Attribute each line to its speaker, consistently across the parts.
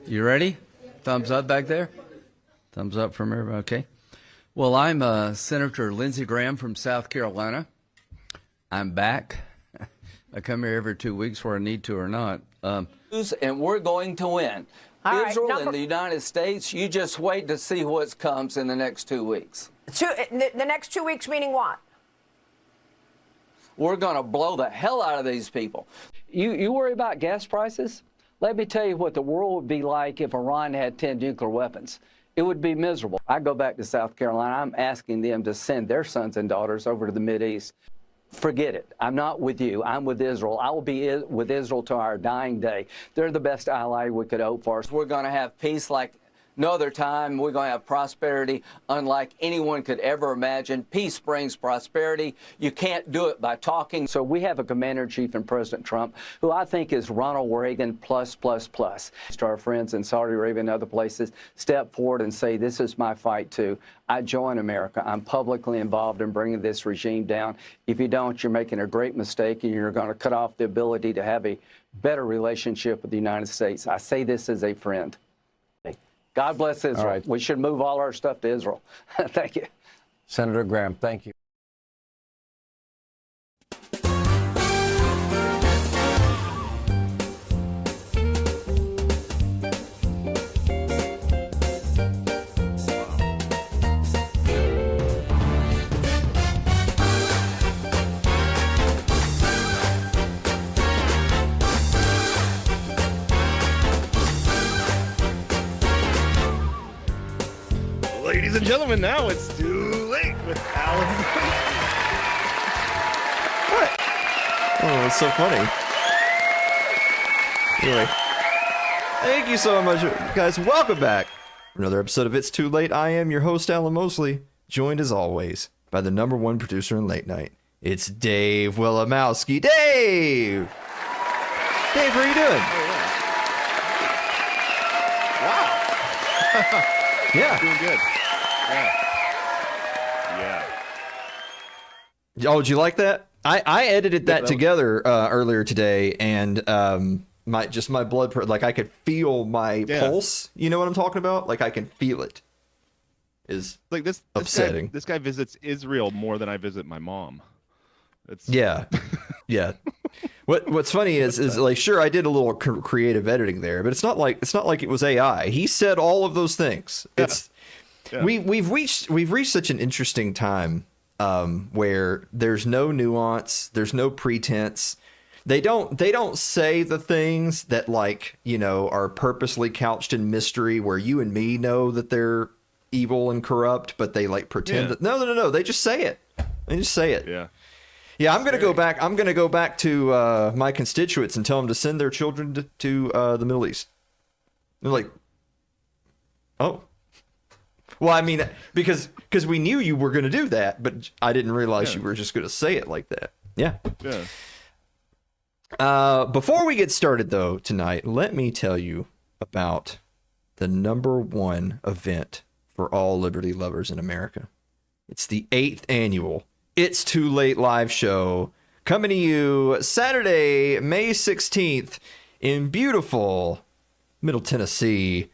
Speaker 1: You ready? Thumbs up back there? Thumbs up from everybody. Okay. Well, I'm Senator Lindsey Graham from South Carolina. I'm back. I come here every 2 weeks whether I need to or not.
Speaker 2: And we're going to win.
Speaker 3: All
Speaker 2: Israel
Speaker 3: right,
Speaker 2: and the United States, you just wait to see what comes in the next 2 weeks.
Speaker 3: The next 2 weeks meaning what?
Speaker 2: We're going to blow the hell out of these people. You worry about gas prices? Let me tell you what the world would be like if Iran had 10 nuclear weapons. It would be miserable. I go back to South Carolina. I'm asking them to send their sons and daughters over to the Mideast. Forget it. I'm not with you. I'm with Israel. I will be with Israel to our dying day. They're the best ally we could hope for. We're going to have peace like no other time. We're going to have prosperity unlike anyone could ever imagine. Peace brings prosperity. You can't do it by talking. So we have a commander-in-chief in President Trump, who I think is Ronald Reagan plus. To our friends in Saudi Arabia and other places, step forward and say, this is my fight too. I join America. I'm publicly involved in bringing this regime down. If you don't, you're making a great mistake, and you're going to cut off the ability to have a better relationship with the United States. I say this as a friend. God bless Israel.
Speaker 4: All right.
Speaker 2: We should move all our stuff to Israel. Thank you.
Speaker 4: Senator Graham, thank you.
Speaker 5: Ladies and gentlemen, now it's too late with Alan.
Speaker 6: What? Oh, it's so funny. Anyway, thank you so much, guys. Welcome back for another episode of It's Too Late. I am your host, Alan Mosley, joined as always by the #1 producer in late night. It's Dave Willimowski. Dave! Dave, how are you doing?
Speaker 5: Wow.
Speaker 6: Yeah.
Speaker 5: Doing good. Yeah.
Speaker 6: Oh, did you like that? I edited that together earlier today, and my blood like I could feel my pulse. You know what I'm talking about? Like I can feel it. Is
Speaker 5: like this
Speaker 6: upsetting.
Speaker 5: This guy visits Israel more than I visit my mom. It's
Speaker 6: yeah. What's funny is like, sure, I did a little creative editing there, but it's not like it was AI. He said all of those things. We've reached such an interesting time where there's no nuance, there's no pretense. They don't say the things that, like, you know, are purposely couched in mystery, where you and me know that they're evil and corrupt, but they like pretend that no, they just say it. They just say it. Yeah, I'm gonna go back. I'm gonna go back to my constituents and tell them to send their children to the Middle East. They're like, oh, well, I mean, because we knew you were gonna do that, but I didn't realize you were just gonna say it like that. Yeah. Before we get started though tonight, let me tell you about the #1 event for all liberty lovers in America. It's the 8th annual It's Too Late live show, coming to you Saturday, May 16th in beautiful Middle Tennessee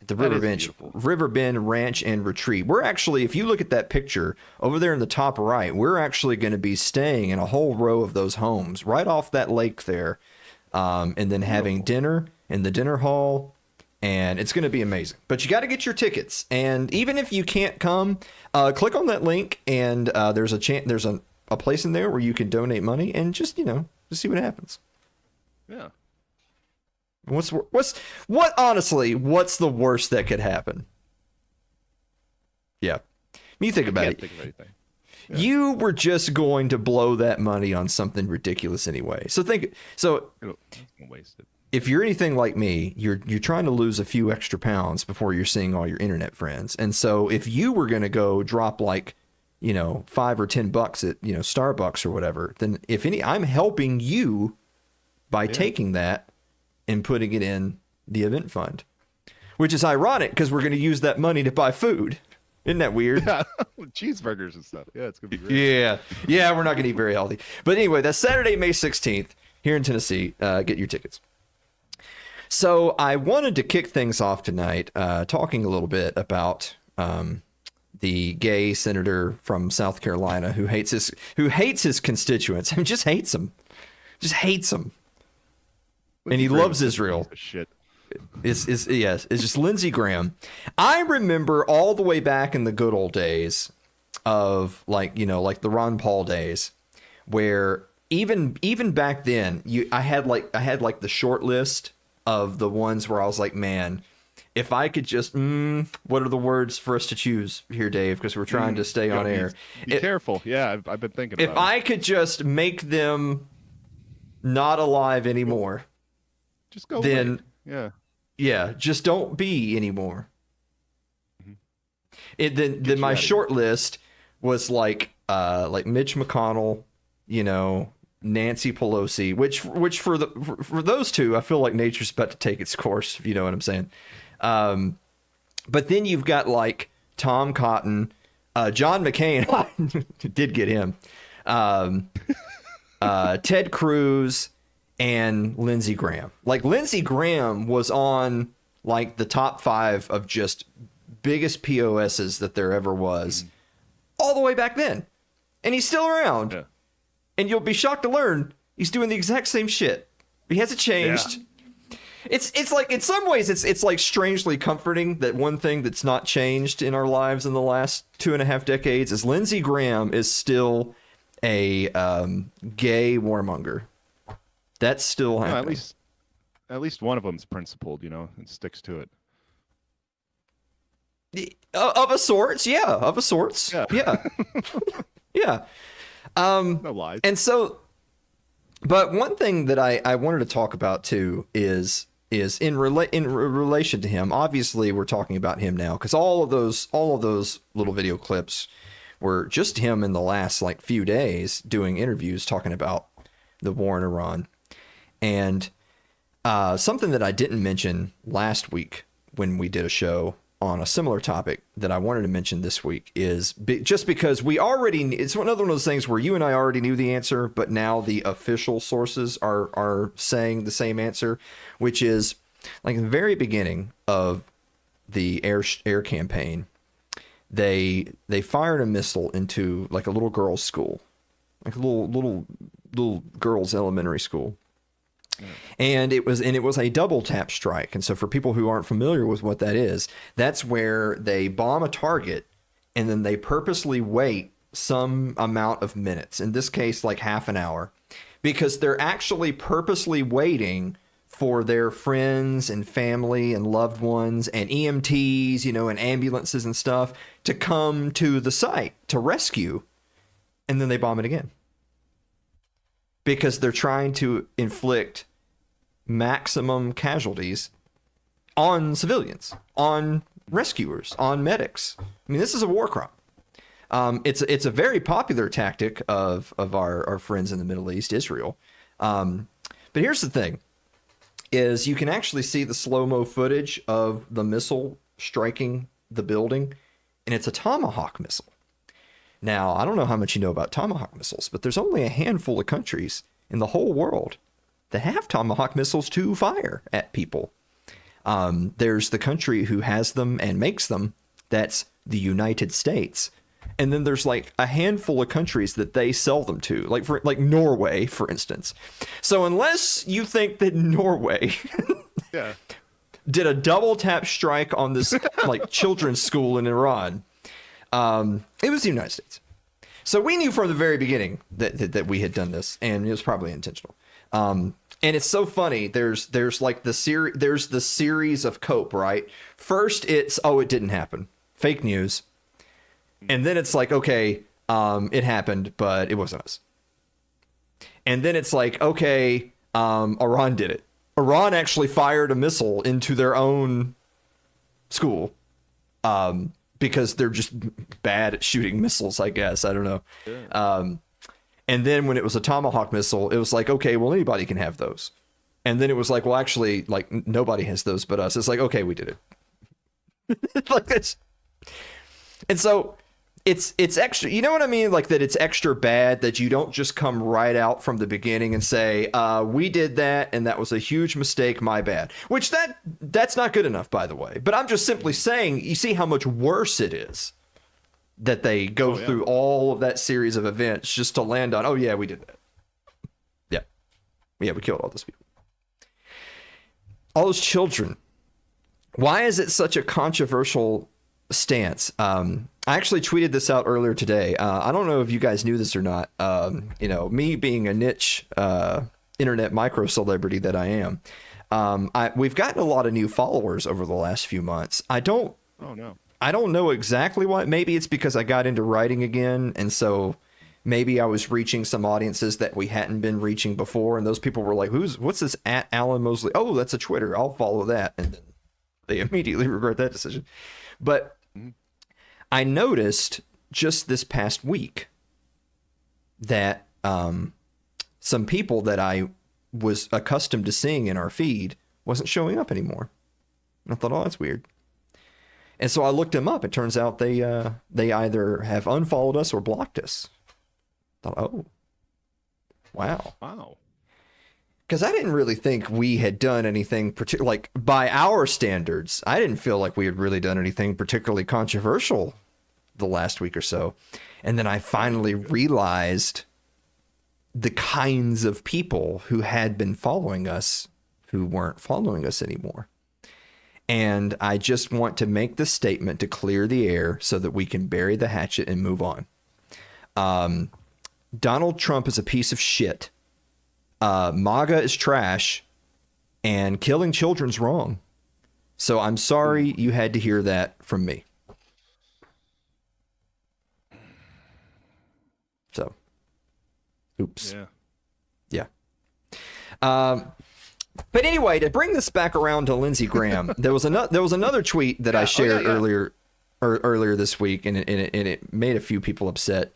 Speaker 6: at the River Bend Ranch and Retreat. We're actually, if you look at that picture over there in the top right, we're actually going to be staying in a whole row of those homes right off that lake there, and then having dinner in the dinner hall. And it's going to be amazing. But you got to get your tickets. And even if you can't come, click on that link, and there's a place in there where you can donate money and just see what happens.
Speaker 5: Yeah.
Speaker 6: Honestly, what's the worst that could happen? Yeah. You think about it.
Speaker 5: Think of anything.
Speaker 6: Yeah. You were just going to blow that money on something ridiculous anyway. So
Speaker 5: Waste it.
Speaker 6: If you're anything like me, you're trying to lose a few extra pounds before you're seeing all your internet friends. And so if you were going to go drop like, $5 or $10 at, Starbucks or whatever, then I'm helping you by taking that and putting it in the event fund, which is ironic because we're going to use that money to buy food. Isn't that weird?
Speaker 5: Yeah, cheeseburgers and stuff. Yeah, it's going to be great.
Speaker 6: Yeah, we're not going to eat very healthy. But anyway, that's Saturday, May 16th here in Tennessee. Get your tickets. So I wanted to kick things off tonight, talking a little bit about the gay senator from South Carolina who hates his constituents. I mean, just hates them. And he loves Israel.
Speaker 5: Shit.
Speaker 6: It's just Lindsey Graham. I remember all the way back in the good old days of like the Ron Paul days, where even back then I had the short list of the ones where I was like, man, if I could just what are the words for us to choose here, Dave, because we're trying to stay on air.
Speaker 5: Be careful. Yeah, I've been thinking about
Speaker 6: if I could just make them not alive anymore,
Speaker 5: just go
Speaker 6: then
Speaker 5: away.
Speaker 6: Yeah, just don't be anymore.
Speaker 5: Mm-hmm.
Speaker 6: Then my short list was like Mitch McConnell, Nancy Pelosi, which for those two, I feel like nature's about to take its course, if you know what I'm saying. But then you've got like Tom Cotton, John McCain, did get him, Ted Cruz, and Lindsey Graham. Like Lindsey Graham was on like the top 5 of just biggest POSs that there ever was, all the way back then, and he's still around.
Speaker 5: Yeah.
Speaker 6: And you'll be shocked to learn he's doing the exact same shit. He hasn't changed. Yeah. It's like in some ways it's like strangely comforting that one thing that's not changed in our lives in the last 2.5 decades is Lindsey Graham is still a gay warmonger. That's still happening.
Speaker 5: At least one of them's principled, and sticks to it.
Speaker 6: Of a sorts, yeah. Of a sorts, yeah. Yeah.
Speaker 5: No lies.
Speaker 6: And so, but one thing that I wanted to talk about too is in relation to him. Obviously, we're talking about him now because all of those little video clips were just him in the last like few days doing interviews talking about the war in Iran. And something that I didn't mention last week when we did a show on a similar topic that I wanted to mention this week is just because it's one of those things where you and I already knew the answer, but now the official sources are saying the same answer, which is like in the very beginning of the air campaign, they fired a missile into like a little girls' school, like a little girls' elementary school. And it was a double tap strike. And so for people who aren't familiar with what that is, that's where they bomb a target and then they purposely wait some amount of minutes, in this case like half an hour, because they're actually purposely waiting for their friends and family and loved ones and EMTs, and ambulances and stuff to come to the site to rescue, and then they bomb it again. Because they're trying to inflict maximum casualties on civilians, on rescuers, on medics. I mean, this is a war crime. It's a very popular tactic of our friends in the Middle East, Israel. But here's the thing, is you can actually see the slow-mo footage of the missile striking the building, and it's a Tomahawk missile. Now, I don't know how much you know about Tomahawk missiles, but there's only a handful of countries in the whole world that have Tomahawk missiles to fire at people. There's the country who has them and makes them. That's the United States. And then there's like a handful of countries that they sell them to, like Norway, for instance. So unless you think that Norway did a double tap strike on this like children's school in Iran, it was the United States. So we knew from the very beginning that we had done this, and it was probably intentional. And it's so funny. There's like the series of cope, right? First, it's it didn't happen, fake news, and then it's like okay, it happened, but it wasn't us. And then it's like okay, Iran did it. Iran actually fired a missile into their own school. Because they're just bad at shooting missiles, I guess. I don't know. Yeah. And then when it was a Tomahawk missile, it was like, okay, well, anybody can have those. And then it was like, well, actually, like nobody has those but us. It's like, okay, we did it. Like this. And so it's extra, you know what I mean? Like that it's extra bad that you don't just come right out from the beginning and say, we did that and that was a huge mistake, my bad. Which that's not good enough, by the way. But I'm just simply saying, you see how much worse it is that they go through all of that series of events just to land on, oh yeah, we did that. Yeah, we killed all those people. All those children. Why is it such a controversial stance? I actually tweeted this out earlier today. I don't know if you guys knew this or not. Me being a niche internet micro celebrity that I am, we've gotten a lot of new followers over the last few months. I don't know exactly why. Maybe it's because I got into writing again, and so maybe I was reaching some audiences that we hadn't been reaching before, and those people were like, what's this at Alan Mosley? Oh, that's a Twitter. I'll follow that. And then they immediately regret that decision. But I noticed just this past week that some people that I was accustomed to seeing in our feed wasn't showing up anymore. And I thought, oh, that's weird. And so I looked them up. It turns out they either have unfollowed us or blocked us. Thought, oh, wow. Because I didn't really think we had done anything like by our standards. I didn't feel like we had really done anything particularly controversial the last week or so. And then I finally realized the kinds of people who had been following us who weren't following us anymore. And I just want to make this statement to clear the air so that we can bury the hatchet and move on. Donald Trump is a piece of shit. MAGA is trash, and killing children's wrong. So I'm sorry you had to hear that from me. So, oops. Yeah. But anyway, to bring this back around to Lindsey Graham, there was another tweet that I shared earlier this week, and it made a few people upset,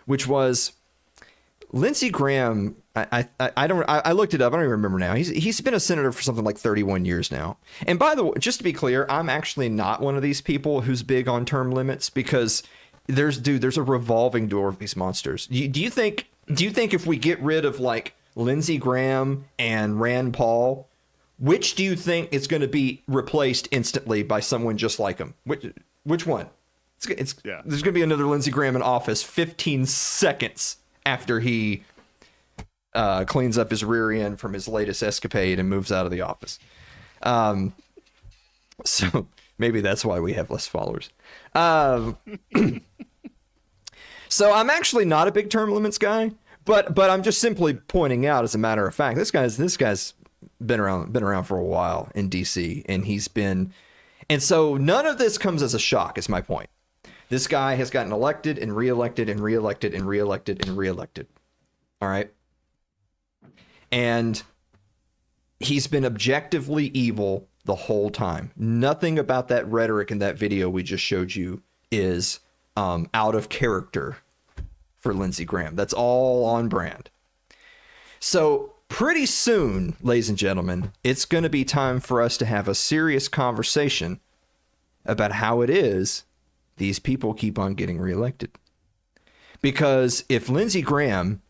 Speaker 6: which was Lindsey Graham. I looked it up. I don't even remember now. He's been a senator for something like 31 years now. And by the way, just to be clear, I'm actually not one of these people who's big on term limits, because there's a revolving door of these monsters. Do you think if we get rid of like Lindsey Graham and Rand Paul, which do you think is going to be replaced instantly by someone just like him? Which one? There's going to be another Lindsey Graham in office 15 seconds after he cleans up his rear end from his latest escapade and moves out of the office. So maybe that's why we have less followers. So I'm actually not a big term limits guy, but I'm just simply pointing out, as a matter of fact, this guy's been around for a while in DC, and so none of this comes as a shock, is my point. This guy has gotten elected and reelected and reelected and reelected and reelected. All right. And he's been objectively evil the whole time. Nothing about that rhetoric in that video we just showed you is out of character for Lindsey Graham. That's all on brand. So pretty soon, ladies and gentlemen, it's going to be time for us to have a serious conversation about how it is these people keep on getting reelected. Because if Lindsey Graham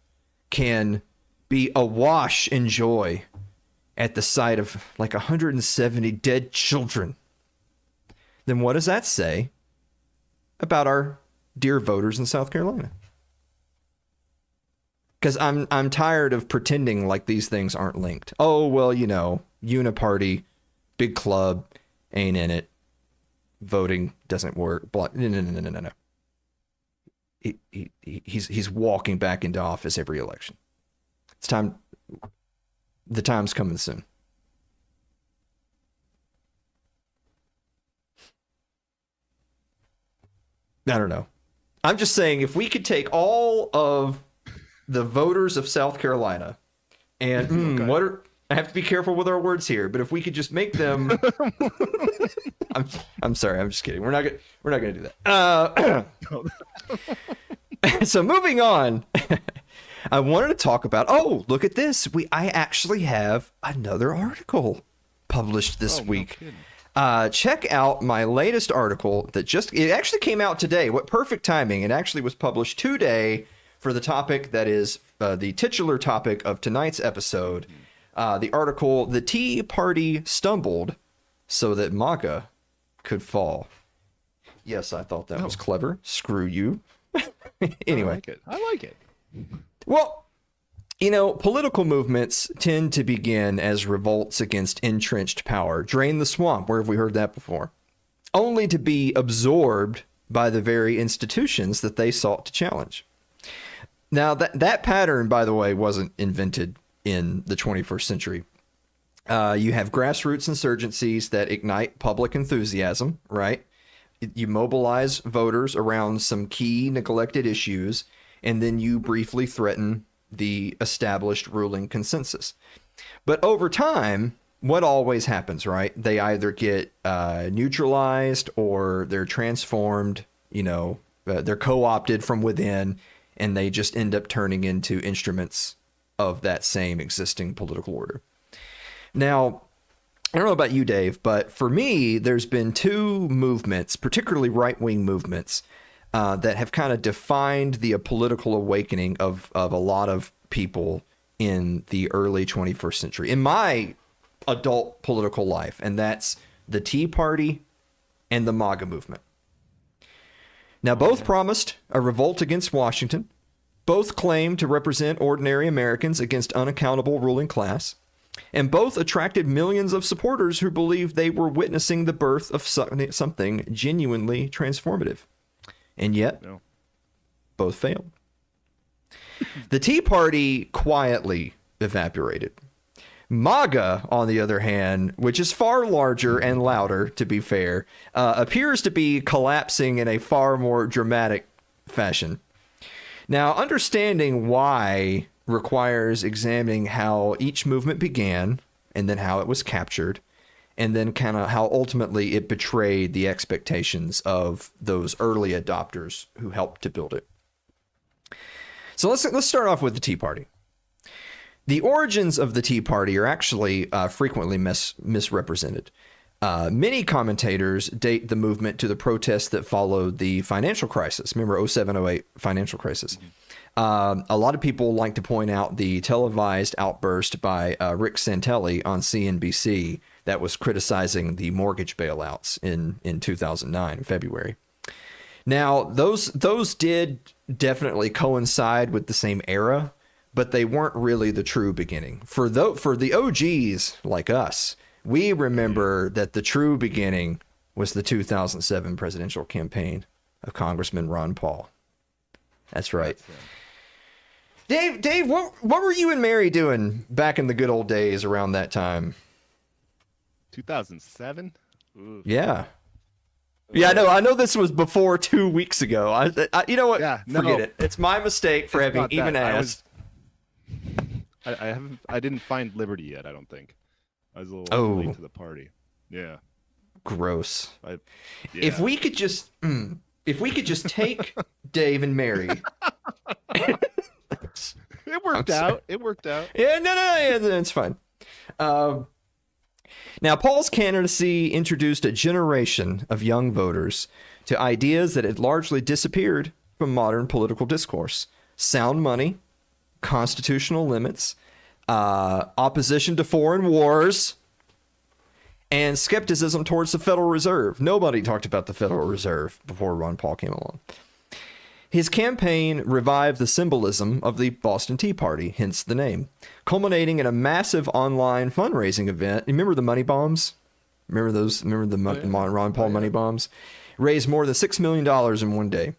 Speaker 6: can be awash in joy at the sight of like 170 dead children, then what does that say about our dear voters in South Carolina? Because I'm tired of pretending like these things aren't linked. Oh, well, uniparty, big club, ain't in it. Voting doesn't work. No. He's walking back into office every election. It's time. The time's coming soon. I don't know. I'm just saying, if we could take all of the voters of South Carolina and I have to be careful with our words here, but if we could just make them, I'm sorry, I'm just kidding. We're not gonna do that. So moving on, I wanted to talk about. Oh, look at this! I actually have another article published this week. check out my latest article that it actually came out today. What perfect timing. It actually was published today for the topic that is the titular topic of tonight's episode. The article, "The Tea Party Stumbled So That MAGA Could Fall." Yes, I thought that was clever. Screw you. Anyway.
Speaker 5: I like it.
Speaker 6: Well, political movements tend to begin as revolts against entrenched power. Drain the swamp. Where have we heard that before? Only to be absorbed by the very institutions that they sought to challenge. Now, that pattern, by the way, wasn't invented in the 21st century. You have grassroots insurgencies that ignite public enthusiasm, right? You mobilize voters around some key neglected issues, and then you briefly threaten the established ruling consensus. But over time, what always happens, right? They either get neutralized or they're transformed, they're co-opted from within, and they just end up turning into instruments of that same existing political order. Now, I don't know about you, Dave, but for me, there's been two movements, particularly right-wing movements, that have kind of defined the political awakening of a lot of people in the early 21st century, in my adult political life, and that's the Tea Party and the MAGA movement. Now, both promised a revolt against Washington. Both claimed to represent ordinary Americans against unaccountable ruling class. And both attracted millions of supporters who believed they were witnessing the birth of something genuinely transformative. And yet, both failed. The Tea Party quietly evaporated. MAGA, on the other hand, which is far larger and louder, to be fair, appears to be collapsing in a far more dramatic fashion. Now, understanding why requires examining how each movement began, and then how it was captured, and then kind of how ultimately it betrayed the expectations of those early adopters who helped to build it. So let's start off with the Tea Party. The origins of the Tea Party are actually frequently misrepresented. Many commentators date the movement to the protests that followed the financial crisis. Remember 07-08 financial crisis. A lot of people like to point out the televised outburst by Rick Santelli on CNBC that was criticizing the mortgage bailouts in 2009, February. Now, those did definitely coincide with the same era, but they weren't really the true beginning. For the OGs like us, we remember that the true beginning was the 2007 presidential campaign of Congressman Ron Paul. That's right. Dave, what were you and Mary doing back in the good old days around that time?
Speaker 5: 2007? Ooh.
Speaker 6: Yeah. Yeah, I know this was before 2 weeks ago. I you know what?
Speaker 5: Yeah, no,
Speaker 6: forget it. It's my mistake for having even asked.
Speaker 5: I didn't find Liberty yet, I don't think. I was a little late to the party. Yeah.
Speaker 6: Gross.
Speaker 5: Yeah.
Speaker 6: If we could just take Dave and Mary.
Speaker 5: It worked out. It worked out.
Speaker 6: Yeah, no, it's fine. Now, Paul's candidacy introduced a generation of young voters to ideas that had largely disappeared from modern political discourse. Sound money, constitutional limits, opposition to foreign wars, and skepticism towards the Federal Reserve. Nobody talked about the Federal Reserve before Ron Paul came along. His campaign revived the symbolism of the Boston Tea Party, hence the name, culminating in a massive online fundraising event. Remember the money bombs? Remember those? Remember the Ron Paul money bombs? Raised more than $6 million in one day.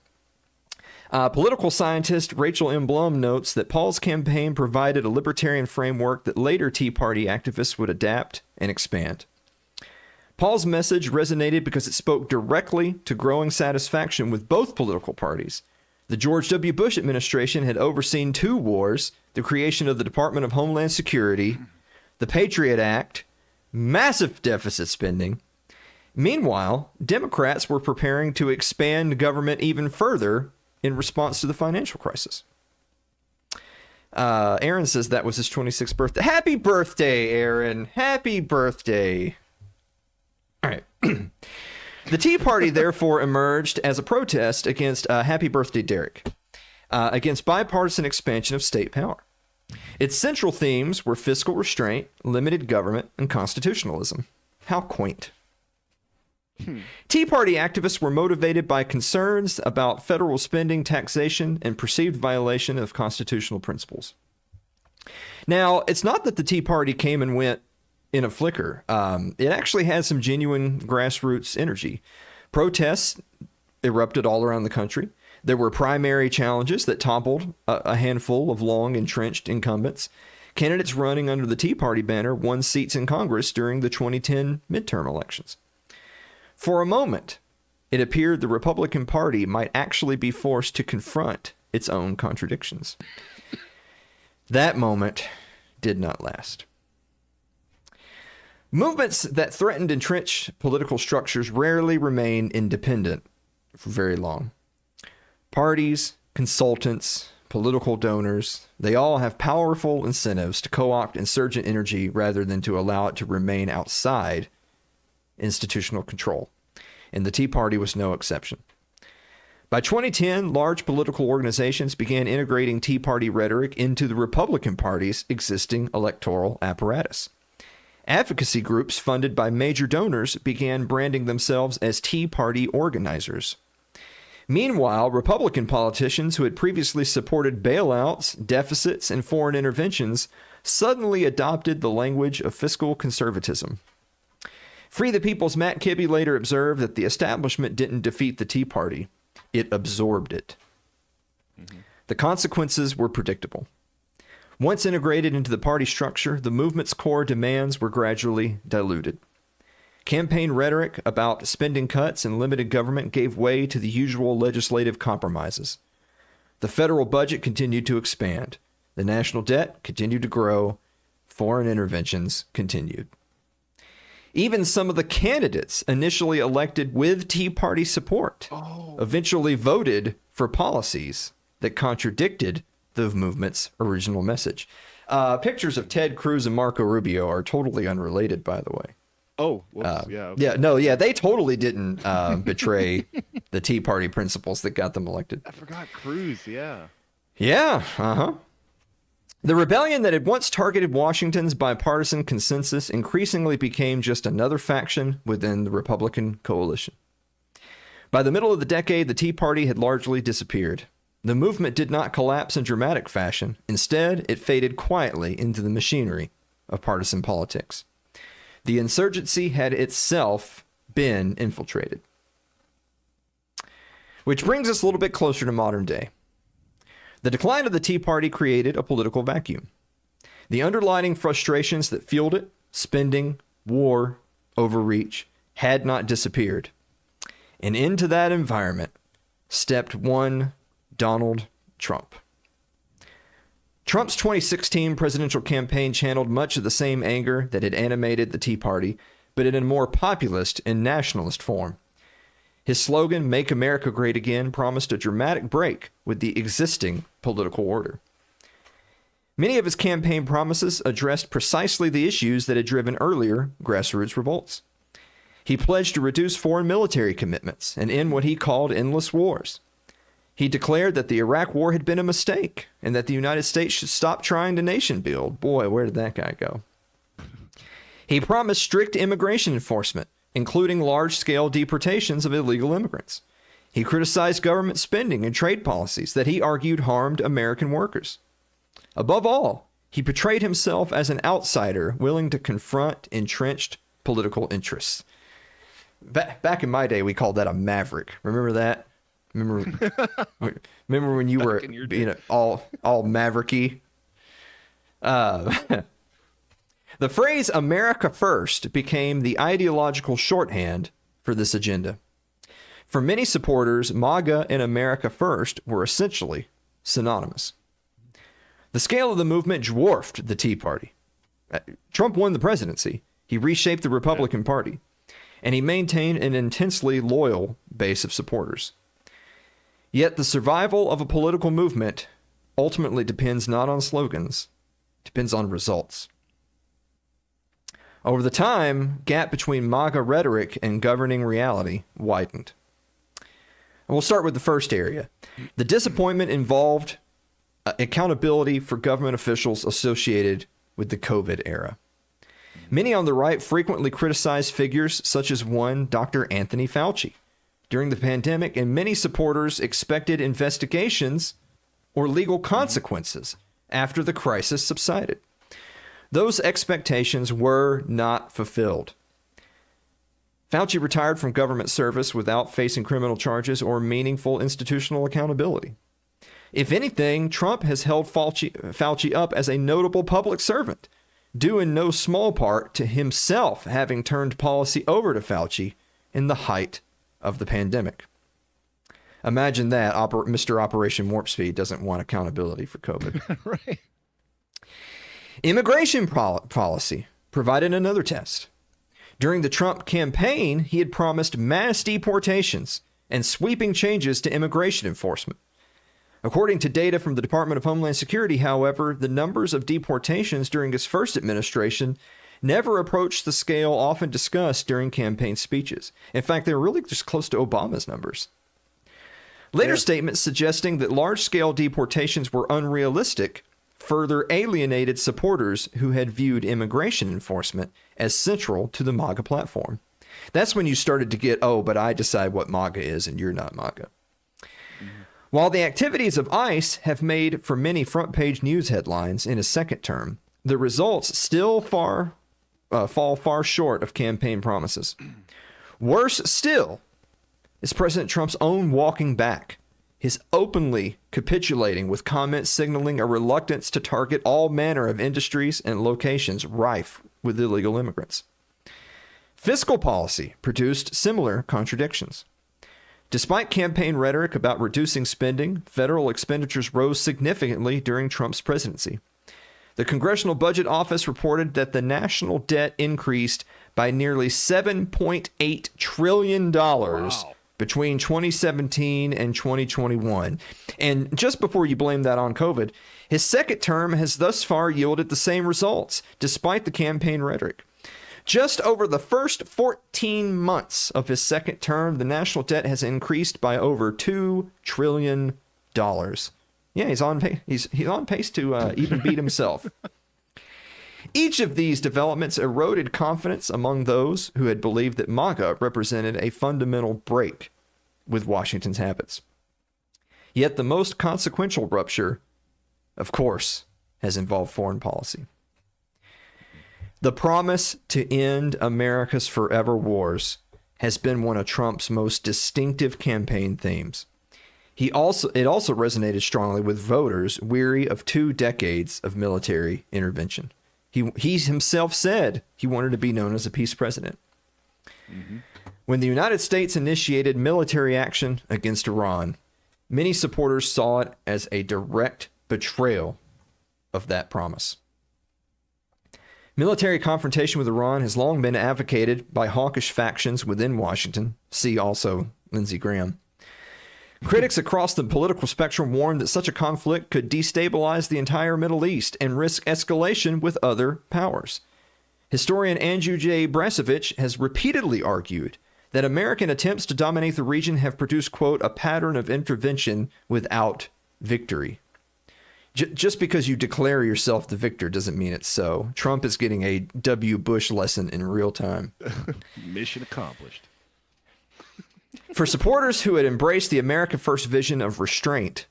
Speaker 6: Political scientist Rachel M. Blum notes that Paul's campaign provided a libertarian framework that later Tea Party activists would adapt and expand. Paul's message resonated because it spoke directly to growing satisfaction with both political parties. The George W. Bush administration had overseen 2 wars, the creation of the Department of Homeland Security, the Patriot Act, massive deficit spending. Meanwhile, Democrats were preparing to expand government even further in response to the financial crisis. Aaron says that was his 26th birthday. Happy birthday, Aaron. Happy birthday. All right. The Tea Party therefore emerged as a protest against Happy Birthday Derek, against bipartisan expansion of state power. Its central themes were fiscal restraint, limited government, and constitutionalism. How quaint. Tea Party activists were motivated by concerns about federal spending, taxation, and perceived violation of constitutional principles. Now, it's not that the Tea Party came and went in a flicker. It actually has some genuine grassroots energy. Protests erupted all around the country. There were primary challenges that toppled a handful of long entrenched incumbents. Candidates running under the Tea Party banner won seats in Congress during the 2010 midterm elections. For a moment, it appeared the Republican Party might actually be forced to confront its own contradictions. That moment did not last. Movements that threatened entrenched political structures rarely remain independent for very long. Parties, consultants, political donors, they all have powerful incentives to co-opt insurgent energy rather than to allow it to remain outside institutional control. And the Tea Party was no exception. By 2010, large political organizations began integrating Tea Party rhetoric into the Republican Party's existing electoral apparatus. Advocacy groups funded by major donors began branding themselves as Tea Party organizers. Meanwhile, Republican politicians who had previously supported bailouts, deficits, and foreign interventions suddenly adopted the language of fiscal conservatism. Free the People's Matt Kibbe later observed that the establishment didn't defeat the Tea Party, it absorbed it. The consequences were predictable. Once integrated into the party structure, the movement's core demands were gradually diluted. Campaign rhetoric about spending cuts and limited government gave way to the usual legislative compromises. The federal budget continued to expand. The national debt continued to grow. Foreign interventions continued. Even some of the candidates initially elected with Tea Party support eventually voted for policies that contradicted the movement's original message. Pictures of Ted Cruz and Marco Rubio are totally unrelated, by the way.
Speaker 5: Oh, whoops, yeah. Okay.
Speaker 6: Yeah, they totally didn't betray the Tea Party principles that got them elected.
Speaker 5: I forgot Cruz, yeah.
Speaker 6: Yeah, The rebellion that had once targeted Washington's bipartisan consensus increasingly became just another faction within the Republican coalition. By the middle of the decade, the Tea Party had largely disappeared. The movement did not collapse in dramatic fashion. Instead, it faded quietly into the machinery of partisan politics. The insurgency had itself been infiltrated. Which brings us a little bit closer to modern day. The decline of the Tea Party created a political vacuum. The underlying frustrations that fueled it, spending, war, overreach, had not disappeared. And into that environment stepped one Donald Trump. Trump's 2016 presidential campaign channeled much of the same anger that had animated the Tea Party, but in a more populist and nationalist form. His slogan, "Make America Great Again," promised a dramatic break with the existing political order. Many of his campaign promises addressed precisely the issues that had driven earlier grassroots revolts. He pledged to reduce foreign military commitments and end what he called endless wars. He declared that the Iraq War had been a mistake and that the United States should stop trying to nation build. Boy, where did that guy go? He promised strict immigration enforcement, including large-scale deportations of illegal immigrants. He criticized government spending and trade policies that he argued harmed American workers. Above all, he portrayed himself as an outsider willing to confront entrenched political interests. Back in my day, we called that a maverick. Remember that? Remember when you were all mavericky? The phrase "America First" became the ideological shorthand for this agenda. For many supporters, MAGA and America First were essentially synonymous. The scale of the movement dwarfed the Tea Party. Trump won the presidency. He reshaped the Republican Party, and he maintained an intensely loyal base of supporters. Yet the survival of a political movement ultimately depends not on slogans, it depends on results. Over the time, gap between MAGA rhetoric and governing reality widened. And we'll start with the first area. The disappointment involved accountability for government officials associated with the COVID era. Many on the right frequently criticized figures such as one Dr. Anthony Fauci during the pandemic, and many supporters expected investigations or legal consequences after the crisis subsided. Those expectations were not fulfilled. Fauci retired from government service without facing criminal charges or meaningful institutional accountability. If anything, Trump has held Fauci up as a notable public servant, due in no small part to himself having turned policy over to Fauci in the height of the pandemic. Imagine that Mr. Operation Warp Speed doesn't want accountability for COVID.
Speaker 5: Right.
Speaker 6: Immigration policy provided another test. During the Trump campaign, he had promised mass deportations and sweeping changes to immigration enforcement. According to data from the Department of Homeland Security, however, the numbers of deportations during his first administration never approached the scale often discussed during campaign speeches. In fact, they were really just close to Obama's numbers. Later statements suggesting that large-scale deportations were unrealistic further alienated supporters who had viewed immigration enforcement as central to the MAGA platform. That's when you started to get, oh, but I decide what MAGA is and you're not MAGA. While the activities of ICE have made for many front-page news headlines in his second term, the results still fall far short of campaign promises. Worse still is President Trump's own walking back, his openly capitulating with comments signaling a reluctance to target all manner of industries and locations rife with illegal immigrants. Fiscal policy produced similar contradictions. Despite campaign rhetoric about reducing spending, federal expenditures rose significantly during Trump's presidency. The Congressional Budget Office reported that the national debt increased by nearly $7.8 trillion between 2017 and 2021. And just before you blame that on COVID, his second term has thus far yielded the same results, despite the campaign rhetoric. Just over the first 14 months of his second term, the national debt has increased by over $2 trillion. Yeah, he's on pace to even beat himself. Each of these developments eroded confidence among those who had believed that MAGA represented a fundamental break with Washington's habits. Yet the most consequential rupture, of course, has involved foreign policy. The promise to end America's forever wars has been one of Trump's most distinctive campaign themes. It also resonated strongly with voters weary of 2 decades of military intervention. He himself said he wanted to be known as a peace president. Mm-hmm. When the United States initiated military action against Iran, many supporters saw it as a direct betrayal of that promise. Military confrontation with Iran has long been advocated by hawkish factions within Washington. See also Lindsey Graham. Critics across the political spectrum warned that such a conflict could destabilize the entire Middle East and risk escalation with other powers. Historian Andrew J. Brasovich has repeatedly argued that American attempts to dominate the region have produced, quote, a pattern of intervention without victory. Just because you declare yourself the victor doesn't mean it's so. Trump is getting a W. Bush lesson in real time.
Speaker 5: Mission accomplished.
Speaker 6: For supporters who had embraced the America First vision of restraint,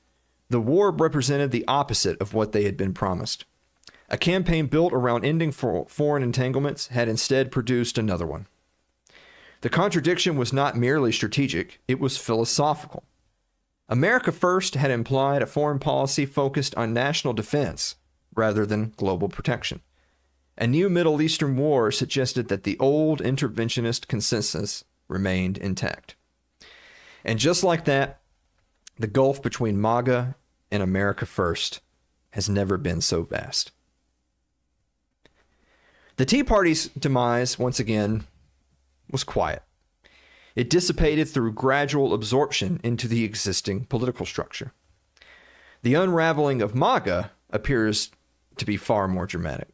Speaker 6: the war represented the opposite of what they had been promised. A campaign built around ending foreign entanglements had instead produced another one. The contradiction was not merely strategic, it was philosophical. America First had implied a foreign policy focused on national defense rather than global protection. A new Middle Eastern war suggested that the old interventionist consensus remained intact. And just like that, the gulf between MAGA and America First has never been so vast. The Tea Party's demise, once again, was quiet. It dissipated through gradual absorption into the existing political structure. The unraveling of MAGA appears to be far more dramatic.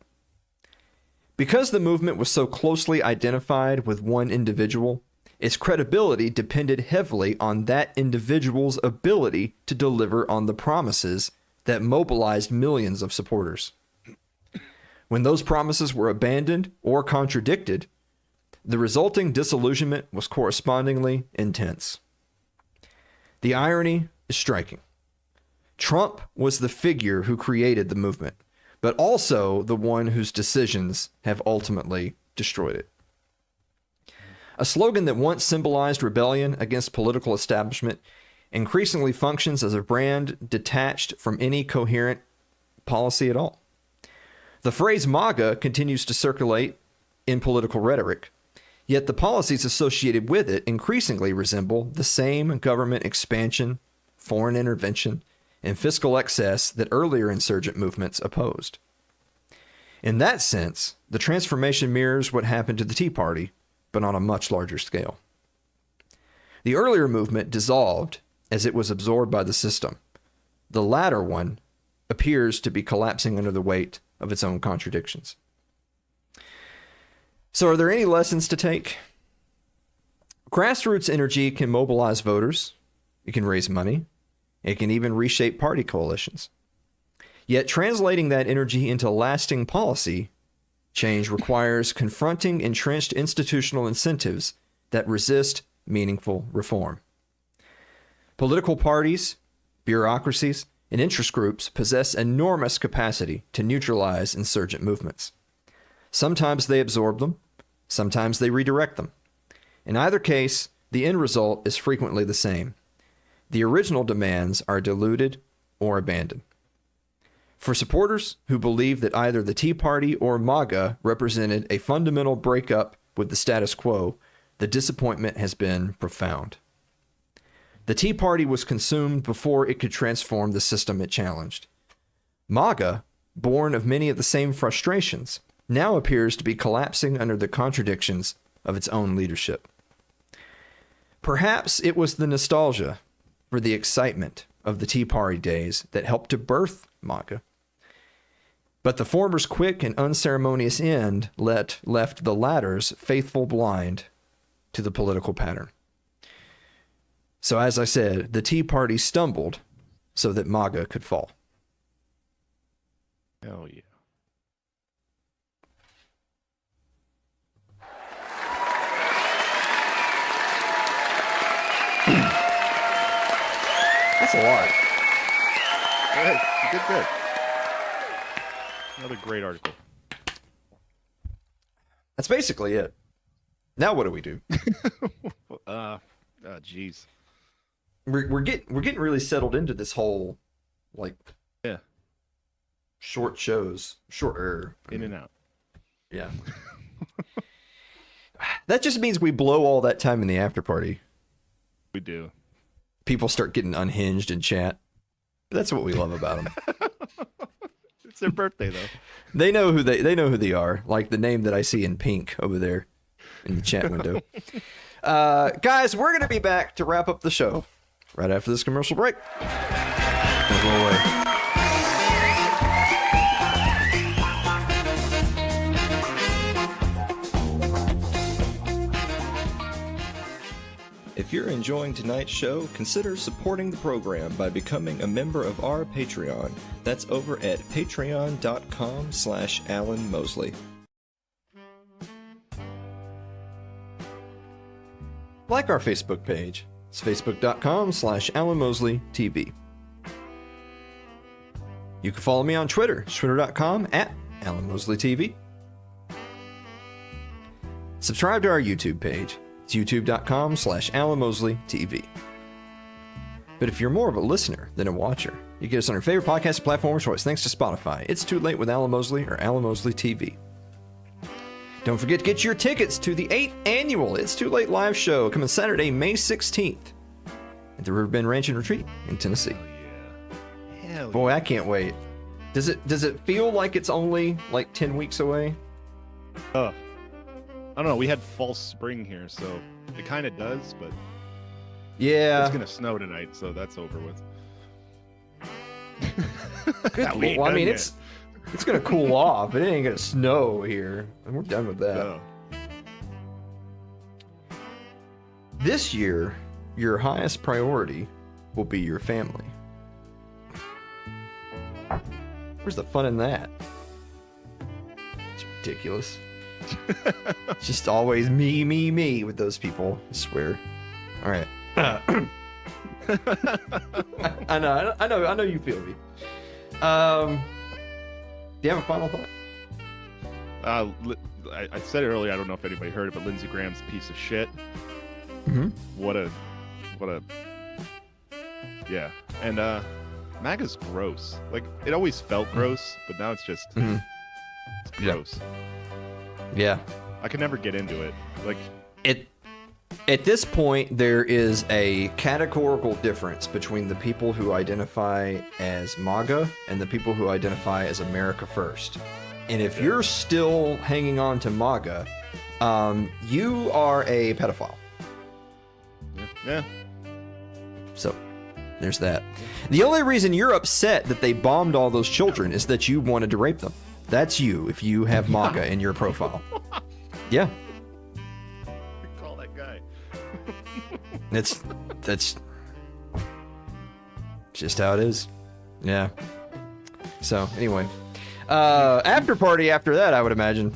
Speaker 6: Because the movement was so closely identified with one individual, its credibility depended heavily on that individual's ability to deliver on the promises that mobilized millions of supporters. When those promises were abandoned or contradicted, the resulting disillusionment was correspondingly intense. The irony is striking. Trump was the figure who created the movement, but also the one whose decisions have ultimately destroyed it. A slogan that once symbolized rebellion against political establishment increasingly functions as a brand detached from any coherent policy at all. The phrase MAGA continues to circulate in political rhetoric, yet the policies associated with it increasingly resemble the same government expansion, foreign intervention, and fiscal excess that earlier insurgent movements opposed. In that sense, the transformation mirrors what happened to the Tea Party, but on a much larger scale. The earlier movement dissolved as it was absorbed by the system. The latter one appears to be collapsing under the weight of its own contradictions. So are there any lessons to take? Grassroots energy can mobilize voters. It can raise money. It can even reshape party coalitions. Yet translating that energy into lasting policy change requires confronting entrenched institutional incentives that resist meaningful reform. Political parties, bureaucracies, and interest groups possess enormous capacity to neutralize insurgent movements. Sometimes they absorb them, sometimes they redirect them. In either case, the end result is frequently the same. The original demands are diluted or abandoned. For supporters who believe that either the Tea Party or MAGA represented a fundamental breakup with the status quo, the disappointment has been profound. The Tea Party was consumed before it could transform the system it challenged. MAGA, born of many of the same frustrations, now appears to be collapsing under the contradictions of its own leadership. Perhaps it was the nostalgia for the excitement of the Tea Party days that helped to birth MAGA. But the former's quick and unceremonious end left the latter's faithful blind to the political pattern. So as I said, the Tea Party stumbled so that MAGA could fall.
Speaker 5: Hell yeah.
Speaker 6: That's a lot.
Speaker 5: Good. You did good. Another great article.
Speaker 6: That's basically it. Now what do we do?
Speaker 5: Jeez.
Speaker 6: We're getting really settled into this whole, like,
Speaker 5: Yeah.
Speaker 6: short shows, shorter.
Speaker 5: In and out.
Speaker 6: Yeah. That just means we blow all that time in the after party.
Speaker 5: We do.
Speaker 6: People start getting unhinged in chat. That's what we love about them.
Speaker 5: It's their birthday though.
Speaker 6: They know who they are, like the name that I see in pink over there in the chat window. Guys, we're gonna be back to wrap up the show right after this commercial break. Don't go away. If you're enjoying tonight's show, consider supporting the program by becoming a member of our Patreon. That's over at patreon.com/Alan Mosley. Like our Facebook page. It's facebook.com/Alan Mosley TV. You can follow me on Twitter, twitter.com/Alan Mosley TV. Subscribe to our YouTube page. It's youtube.com/Alan Mosley TV. But if you're more of a listener than a watcher, you get us on your favorite podcast platform of choice thanks to Spotify. It's Too Late with Alan Mosley or Alan Mosley TV. Don't forget to get your tickets to the 8th annual It's Too Late live show coming Saturday, May 16th at the Riverbend Ranch and Retreat in Tennessee.
Speaker 5: Hell
Speaker 6: Boy, I can't wait. Does it feel like it's only like 10 weeks away?
Speaker 5: I don't know. We had false spring here, so it kind of does, but
Speaker 6: Yeah.
Speaker 5: it's gonna snow tonight, so that's over with.
Speaker 6: Good.
Speaker 5: We ain't
Speaker 6: Well, I
Speaker 5: done
Speaker 6: mean,
Speaker 5: yet.
Speaker 6: It's gonna cool off, but it ain't gonna snow here. And we're done with that.
Speaker 5: No.
Speaker 6: This year, your highest priority will be your family. Where's the fun in that? It's ridiculous. It's just always me with those people. I swear. All right. I know you feel me. Do you have a final thought?
Speaker 5: I said it earlier. I don't know if anybody heard it, but Lindsey Graham's a piece of shit.
Speaker 6: Mm-hmm.
Speaker 5: What a. Yeah, and MAGA's gross. Like it always felt gross, but now it's just it's gross.
Speaker 6: Yeah.
Speaker 5: I can never get into it. Like
Speaker 6: at this point, there is a categorical difference between the people who identify as MAGA and the people who identify as America First. And if you're still hanging on to MAGA, you are a pedophile.
Speaker 5: Yeah.
Speaker 6: So, there's that. The only reason you're upset that they bombed all those children is that you wanted to rape them. That's you, if you have MAGA in your profile. Yeah.
Speaker 5: Call that guy.
Speaker 6: That's just how it is. Yeah. So, anyway. After party after that, I would imagine.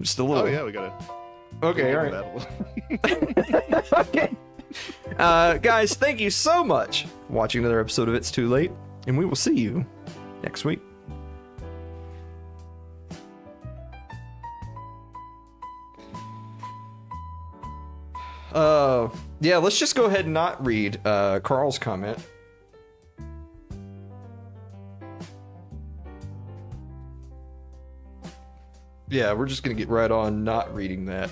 Speaker 6: Just a little.
Speaker 5: Oh, yeah, we gotta.
Speaker 6: Okay, all right. Okay. Guys, thank you so much for watching another episode of It's Too Late, and we will see you next week. Yeah, let's just go ahead and not read Carl's comment. Yeah, we're just gonna get right on not reading that.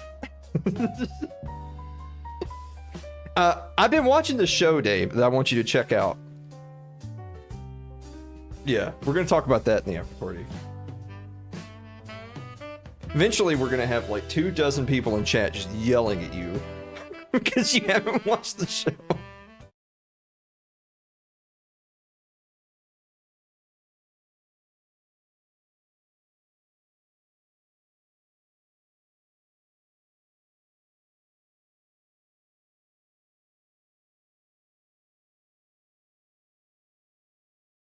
Speaker 6: I've been watching the show, Dave, that I want you to check out. Yeah, we're gonna talk about that in the after party. Eventually, we're gonna have like 24 people in chat just yelling at you because you haven't watched the show.